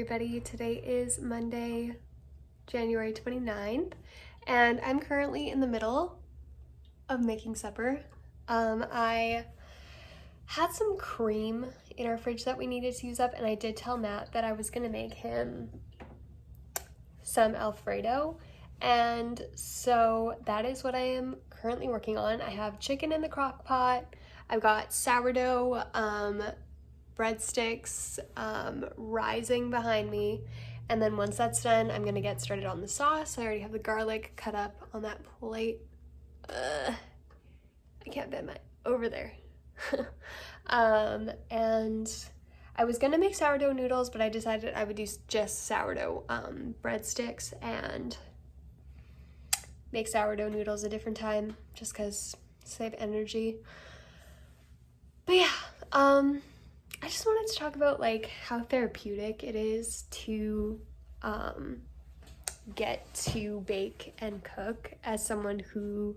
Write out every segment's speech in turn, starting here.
everybody. Today is Monday, January 29th, and I'm currently in the middle of making supper. I had some cream in our fridge that we needed to use up, and I did tell Matt that I was gonna make him some Alfredo, and so that is what I am currently working on. I have chicken in the crock pot. I've got sourdough, breadsticks rising behind me, and then once that's done, I'm gonna get started on the sauce. I already have the garlic cut up on that plate. I can't bend my over there. And I was gonna make sourdough noodles, but I decided I would do just sourdough breadsticks and make sourdough noodles a different time, just because save energy. But yeah, I just wanted to talk about like how therapeutic it is to get to bake and cook as someone who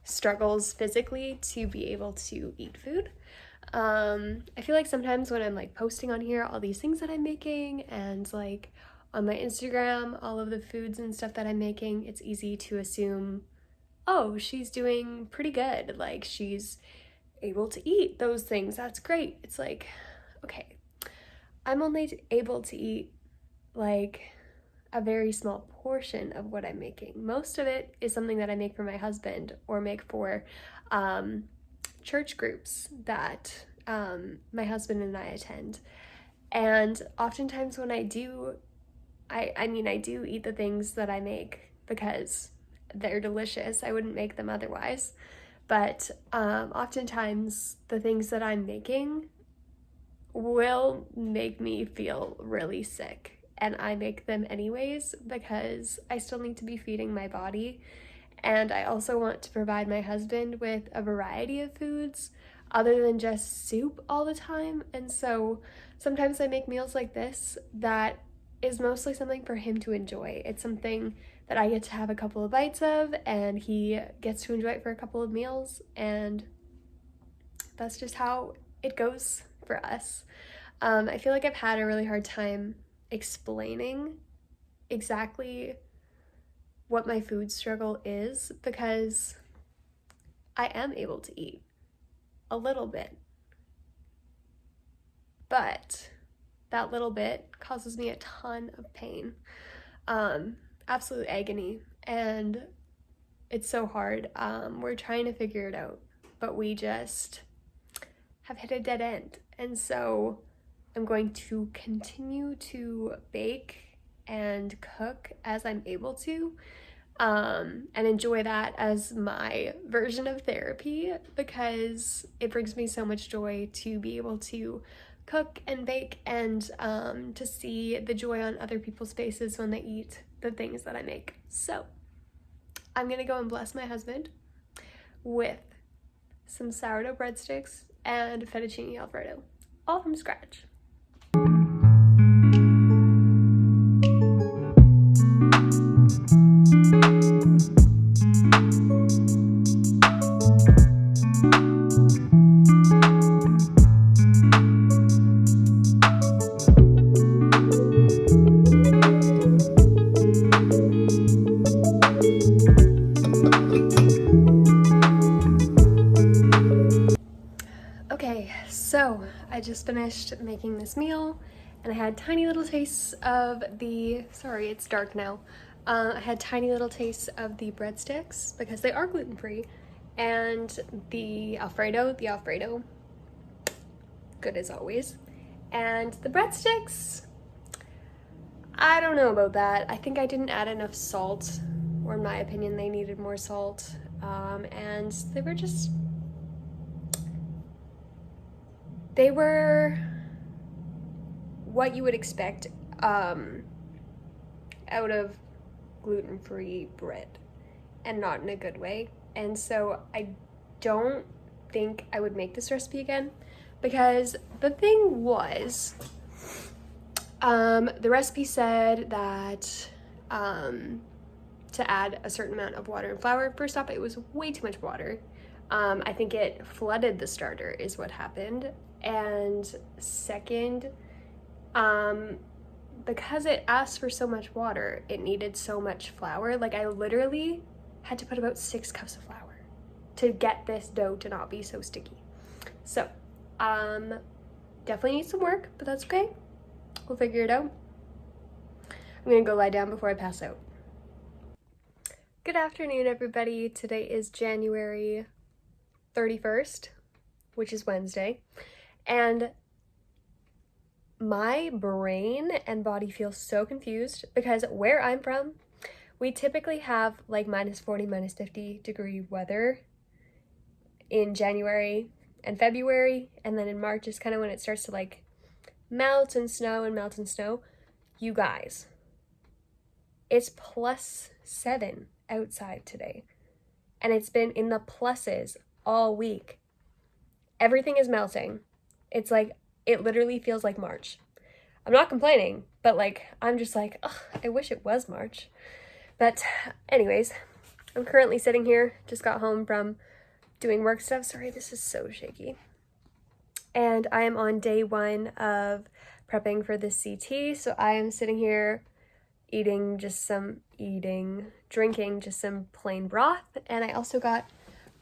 struggles physically to be able to eat food. I feel like sometimes when I'm like posting on here all these things that I'm making and like on my Instagram all of the foods and stuff that I'm making, it's easy to assume, oh, she's doing pretty good, like she's able to eat those things, that's great. It's like, okay, I'm only able to eat like a very small portion of what I'm making. Most of it is something that I make for my husband or make for church groups that my husband and I attend. And oftentimes when I do, I do eat the things that I make because they're delicious. I wouldn't make them otherwise. But oftentimes the things that I'm making will make me feel really sick, and I make them anyways because I still need to be feeding my body, and I also want to provide my husband with a variety of foods other than just soup all the time. And so sometimes I make meals like this that is mostly something for him to enjoy. It's something that I get to have a couple of bites of, and he gets to enjoy it for a couple of meals, and that's just how it goes for us. I feel like I've had a really hard time explaining exactly what my food struggle is because I am able to eat a little bit, but that little bit causes me a ton of pain. Absolute agony, and it's so hard. We're trying to figure it out, but we just have hit a dead end, and so I'm going to continue to bake and cook as I'm able to, and enjoy that as my version of therapy because it brings me so much joy to be able to cook and bake and to see the joy on other people's faces when they eat the things that I make. So I'm gonna go and bless my husband with some sourdough breadsticks and fettuccine alfredo, all from scratch. Okay, so I just finished making this meal and I had tiny little tastes of the, sorry, it's dark now. I had tiny little tastes of the breadsticks because they are gluten-free, and the Alfredo, good as always. And the breadsticks, I don't know about that. I think I didn't add enough salt, or in my opinion, they needed more salt. And they were what you would expect out of gluten-free bread, and not in a good way. And so I don't think I would make this recipe again, because the thing was, the recipe said that to add a certain amount of water and flour. First off, it was way too much water. I think it flooded the starter is what happened. And second, because it asked for so much water, it needed so much flour. Like I literally had to put about 6 cups of flour to get this dough to not be so sticky. So, definitely needs some work, but that's okay. We'll figure it out. I'm gonna go lie down before I pass out. Good afternoon, everybody. Today is January 31st, which is Wednesday, and my brain and body feel so confused because where I'm from, we typically have like -40, -50 degree weather in January and February, and then in March is kind of when it starts to like melt and snow and melt and snow. You guys, it's +7 outside today, and it's been in the pluses all week. Everything is melting. It's like, it literally feels like March. I'm not complaining, but like, I'm just like, ugh, I wish it was March. But anyways, I'm currently sitting here, just got home from doing work stuff. Sorry, this is so shaky. And I am on day 1 of prepping for the CT. So I am sitting here drinking just some plain broth. And I also got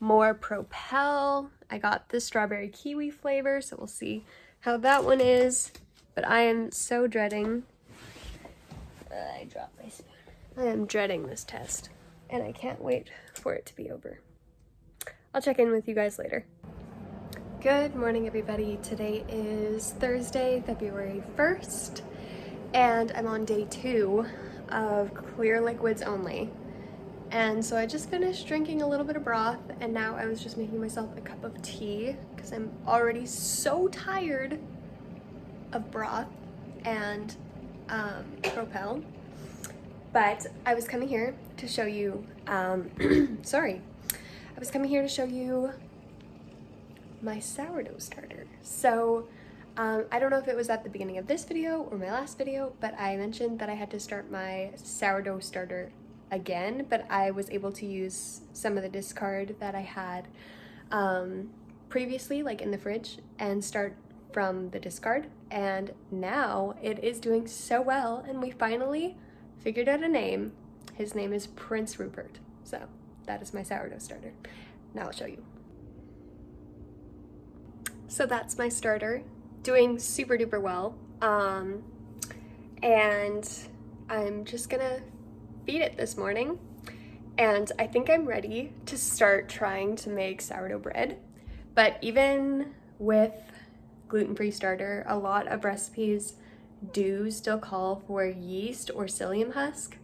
more Propel. I got the strawberry kiwi flavor, so we'll see how that one is. But I am so dreading, I dropped my spoon. I am dreading this test, and I can't wait for it to be over. I'll check in with you guys later. Good morning, everybody. Today is Thursday, February 1st, and I'm on day 2 of clear liquids only. And so I just finished drinking a little bit of broth, and now I was just making myself a cup of tea because I'm already so tired of broth and Propel. But I was coming here to show you, I was coming here to show you my sourdough starter. So I don't know if it was at the beginning of this video or my last video, but I mentioned that I had to start my sourdough starter again, but I was able to use some of the discard that I had previously, like in the fridge, and start from the discard. And now it is doing so well, and we finally figured out a name. His name is Prince Rupert. So that is my sourdough starter. Now I'll show you. So that's my starter, doing super duper well. And I'm just gonna feed it this morning, and I think I'm ready to start trying to make sourdough bread. But even with gluten-free starter, a lot of recipes do still call for yeast or psyllium husk,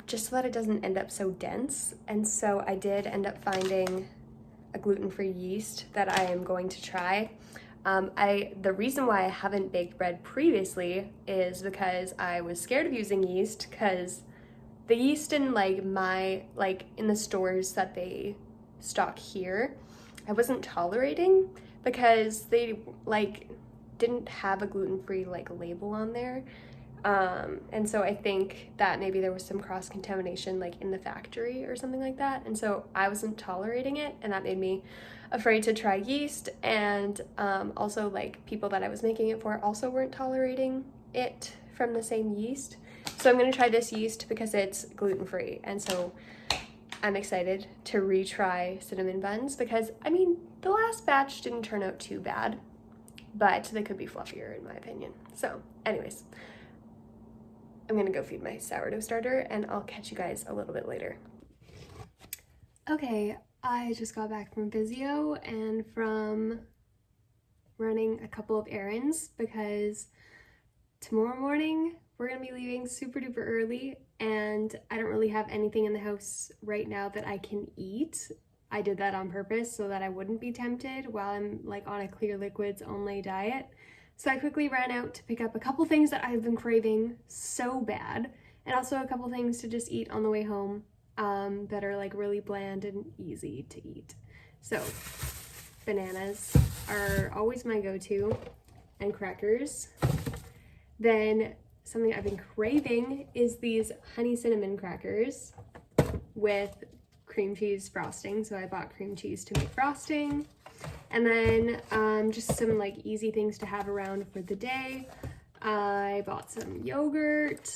just so that it doesn't end up so dense. And so I did end up finding a gluten-free yeast that I am going to try. The reason why I haven't baked bread previously is because I was scared of using yeast, because the yeast in in the stores that they stock here, I wasn't tolerating because they didn't have a gluten-free label on there. And so I think that maybe there was some cross-contamination in the factory or something like that. And so I wasn't tolerating it, and that made me afraid to try yeast. And also people that I was making it for also weren't tolerating it from the same yeast. So I'm gonna try this yeast because it's gluten-free. And so I'm excited to retry cinnamon buns because, I mean, the last batch didn't turn out too bad, but they could be fluffier in my opinion. So anyways, I'm gonna go feed my sourdough starter, and I'll catch you guys a little bit later. Okay, I just got back from physio and from running a couple of errands because tomorrow morning we're gonna be leaving super duper early, and I don't really have anything in the house right now that I can eat. I did that on purpose so that I wouldn't be tempted while I'm on a clear liquids only diet. So I quickly ran out to pick up a couple things that I've been craving so bad, and also a couple things to just eat on the way home that are really bland and easy to eat. So bananas are always my go-to, and crackers. Then something I've been craving is these honey cinnamon crackers with cream cheese frosting. So I bought cream cheese to make frosting. And then just some easy things to have around for the day. I bought some yogurt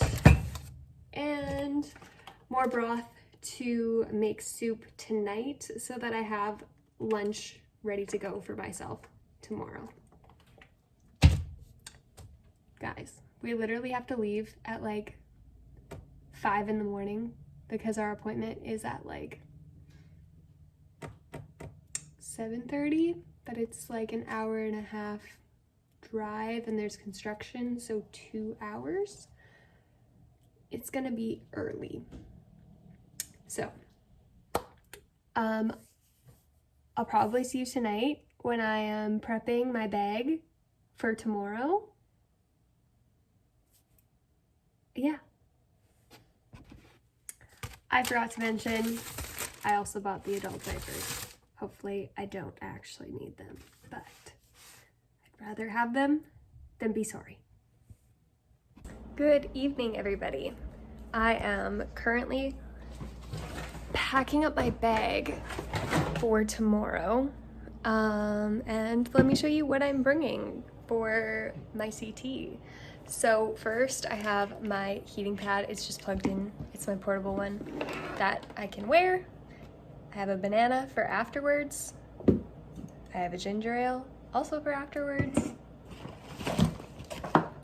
and more broth to make soup tonight so that I have lunch ready to go for myself tomorrow. Guys, we literally have to leave at like 5 in the morning because our appointment is at like 7:30, but it's like an hour and a half drive and there's construction, so 2 hours. It's gonna be early. So, I'll probably see you tonight when I am prepping my bag for tomorrow. Yeah. I forgot to mention, I also bought the adult diapers. Hopefully I don't actually need them, but I'd rather have them than be sorry. Good evening, everybody. I am currently packing up my bag for tomorrow. And let me show you what I'm bringing for my CT. So first I have my heating pad. It's just plugged in. It's my portable one that I can wear. I have a banana for afterwards. I have a ginger ale also for afterwards.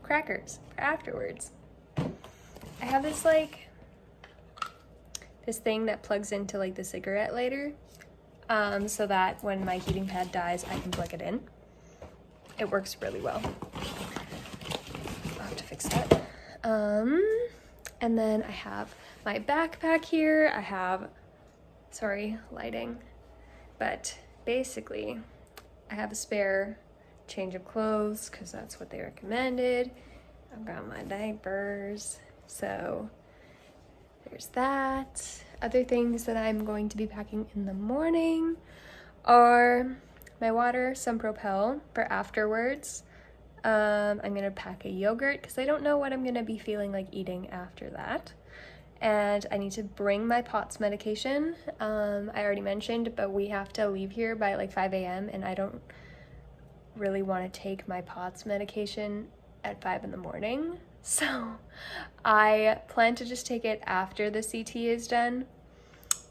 Crackers for afterwards. I have this this thing that plugs into like the cigarette lighter, so that when my heating pad dies, I can plug it in. It works really well. I'll have to fix that. And then I have my backpack here. I have, sorry, lighting, but basically I have a spare change of clothes because that's what they recommended. I've got my diapers, so there's that. Other things that I'm going to be packing in the morning are my water, some Propel for afterwards. I'm gonna pack a yogurt because I don't know what I'm gonna be feeling like eating after that. And I need to bring my POTS medication. I already mentioned, but we have to leave here by like 5 a.m. and I don't really want to take my POTS medication at 5 in the morning. So I plan to just take it after the CT is done.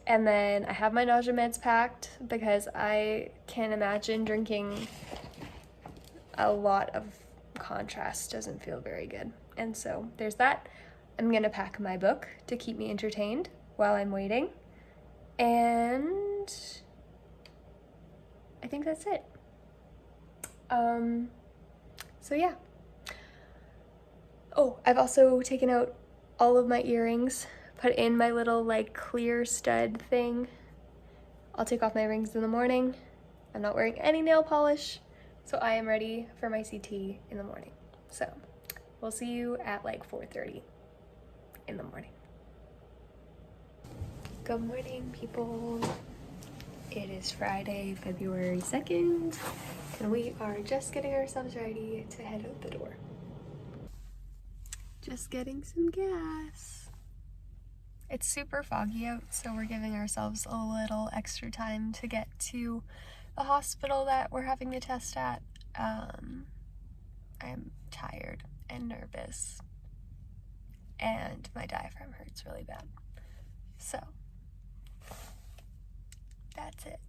And then I have my nausea meds packed because I can't imagine drinking a lot of contrast. Doesn't feel very good. And so there's that. I'm gonna pack my book to keep me entertained while I'm waiting. And I think that's it. So yeah. Oh, I've also taken out all of my earrings, put in my little like clear stud thing. I'll take off my rings in the morning. I'm not wearing any nail polish, so I am ready for my CT in the morning. So we'll see you at like 4:30 in the morning. Good morning, people. It is Friday, February 2nd, and we are just getting ourselves ready to head out the door. Just getting some gas. It's super foggy out, so we're giving ourselves a little extra time to get to the hospital that we're having the test at. I'm tired and nervous, and my diaphragm hurts really bad. So that's it.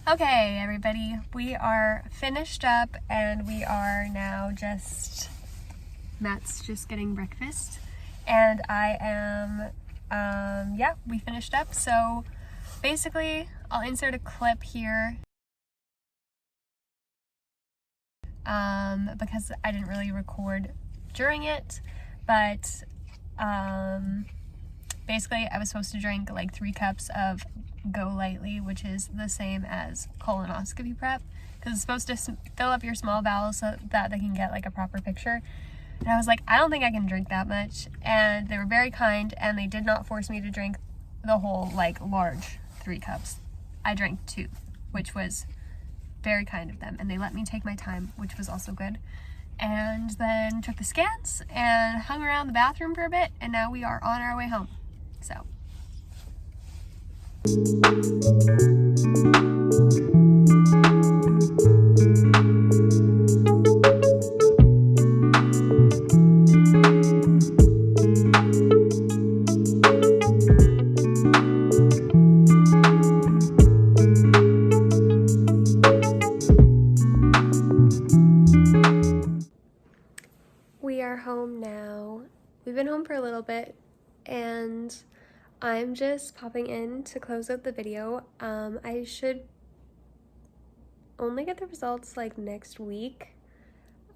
Okay, everybody, we are finished up and we are now Matt's just getting breakfast and I am, yeah, we finished up. So basically, I'll insert a clip here because I didn't really record during it, but basically I was supposed to drink like 3 cups of Go Lightly, which is the same as colonoscopy prep, because it's supposed to fill up your small bowels so that they can get like a proper picture. And I was like, I don't think I can drink that much, and they were very kind and they did not force me to drink the whole like large 3 cups. I drank 2, which was very kind of them, and they let me take my time, which was also good. And then took the scans and hung around the bathroom for a bit, and now we are on our way home. So. We are home now. We've been home for a little bit, and I'm just popping in to close out the video. I should only get the results like next week,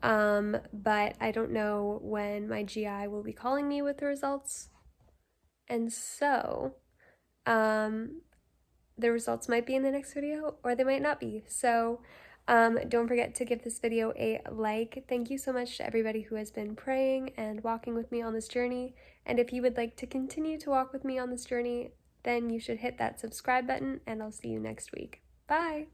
but I don't know when my GI will be calling me with the results, and so the results might be in the next video or they might not be. So don't forget to give this video a like. Thank you so much to everybody who has been praying and walking with me on this journey. And if you would like to continue to walk with me on this journey, then you should hit that subscribe button, and I'll see you next week. Bye!